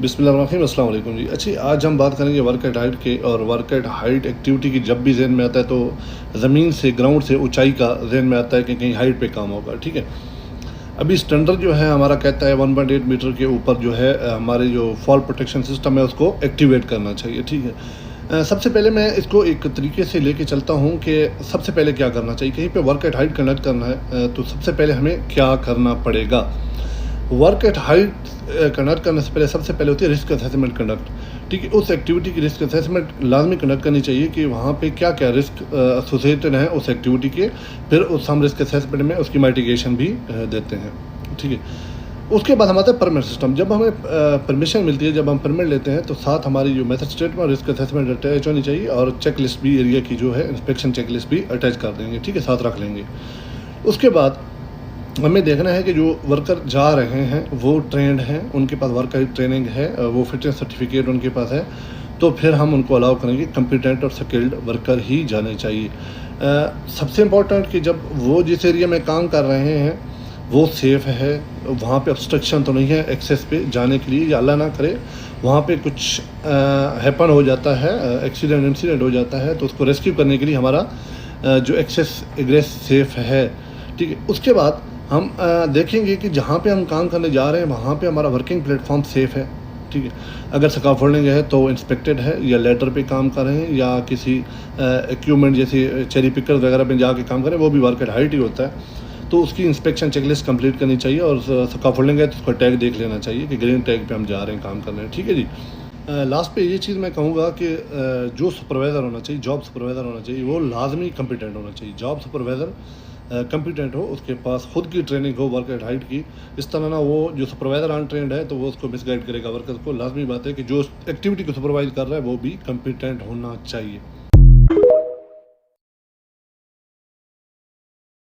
बिस्मिल्लाहिर्रहमानिर्रहीम, अस्सलाम वालेकुम जी। अच्छी, आज हम बात करेंगे वर्क एट हाइट के। और वर्क एट हाइट एक्टिविटी की जब भी जहन में आता है तो ज़मीन से, ग्राउंड से ऊंचाई का जहन में आता है कि कहीं हाइट पे काम होगा। ठीक है, अभी स्टैंडर्ड जो है हमारा कहता है 1.8 मीटर के ऊपर जो है हमारे जो फॉल प्रोटेक्शन सिस्टम है उसको एक्टिवेट करना चाहिए। ठीक है, सबसे पहले मैं इसको एक तरीके से लेके चलता हूँ कि सबसे पहले क्या करना चाहिए। कहीं पे वर्क एट हाइट कंडक्ट करना है तो सबसे पहले हमें क्या करना पड़ेगा। वर्क एट हाइट कंडक्ट करने से पहले सबसे पहले होती है रिस्क असेसमेंट कंडक्ट। ठीक है, उस एक्टिविटी की रिस्क असेसमेंट लाजमी कंडक्ट करनी चाहिए कि वहाँ पे क्या क्या रिस्क एसोसिएटेड हैं उस एक्टिविटी के। फिर उस हम रिस्क असेसमेंट में उसकी माइटिगेशन भी देते हैं। ठीक है, उसके बाद हमारा परमिट सिस्टम। जब हमें परमिशन मिलती है, जब हम परमिट लेते हैं तो साथ हमारी जो मेथड स्टेटमेंट और रिस्क असेसमेंट अटैच होनी चाहिए, और चेक लिस्ट भी, एरिया की जो है इंस्पेक्शन चेक लिस्ट भी अटैच कर देंगे। ठीक है, साथ रख लेंगे। उसके बाद हमें देखना है कि जो वर्कर जा रहे हैं वो ट्रेंड हैं, उनके पास वर्क ट्रेनिंग है, वो फिटनेस सर्टिफिकेट उनके पास है, तो फिर हम उनको अलाउ करेंगे। कम्पिटेंट और स्किल्ड वर्कर ही जाने चाहिए। सबसे इम्पोर्टेंट कि जब वो जिस एरिया में काम कर रहे हैं वो सेफ़ है, वहाँ पे ऑब्स्ट्रक्शन तो नहीं है एक्सेस पे जाने के लिए, या अल्लाह ना करे वहाँ पे कुछ हैपन हो जाता है, एक्सीडेंट इंसिडेंट हो जाता है, तो उसको रेस्क्यू करने के लिए हमारा जो एक्सेस एग्रेस सेफ़ है। ठीक है, उसके बाद हम देखेंगे कि जहाँ पे हम काम करने जा रहे हैं वहाँ पे हमारा वर्किंग प्लेटफॉर्म सेफ़ है। ठीक है, अगर स्कैफोल्डिंग है तो इंस्पेक्टेड है, या लेटर पे काम कर रहे हैं, या किसी इक्विपमेंट जैसे चेरी पिकर वगैरह पे जाके काम करें, वो भी वर्क एट हाइट ही होता है, तो उसकी इंस्पेक्शन चेकलिस्ट कंप्लीट करनी चाहिए। और स्कैफोल्डिंग है तो उसका टैग देख लेना चाहिए कि ग्रीन टैग पे हम जा रहे हैं, काम कर रहे हैं। ठीक है जी। लास्ट पे ये चीज़ मैं कहूँगा कि जो सुपरवाइज़र होना चाहिए, जॉब सुपरवाइज़र होना चाहिए, वो लाजमी कम्पिटेंट होना चाहिए। जॉब सुपरवाइज़र कम्पिटेंट हो, उसके पास खुद की ट्रेनिंग हो वर्क एट हाइट की। इस तरह ना वो जो सुपरवाइज़र अनट्रेंड है तो वो उसको मिसगाइड करेगा वर्कर को। लाजमी बात है कि जो एक्टिविटी को सुपरवाइज कर रहा है वो भी कम्पिटेंट होना चाहिए।